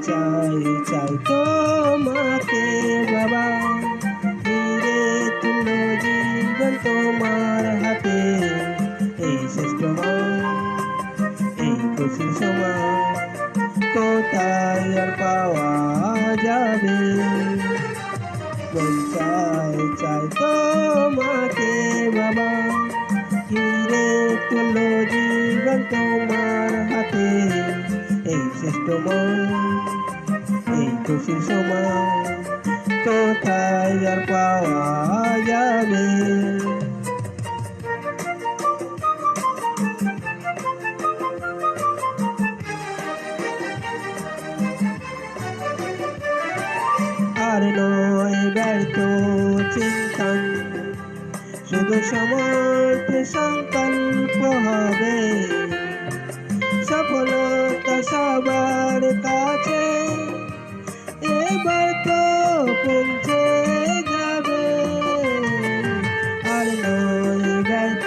চাই চাই তোমাকে বাবা, ফিরে তুলো জীবন তোমার হাতে। এই শ্রেষ্ঠ এই খুশির সময় কোথায় আর পাওয়া যাবে। মন চাই চাই তোমাকে বাবা, ফিরে তুলো জীবন তোমার হাতে। এই শ্রেষ্ঠ এই খুশির সময় কোথায় আর পাওয়া যাবে। আর নয় ব্যর্থ চিন্তন, শুধু সমর্থ সংকল্প হবে। সফলতা সবার কাছে এবার তো পৌঁছে যাবে। আর নয় ব্যর্থ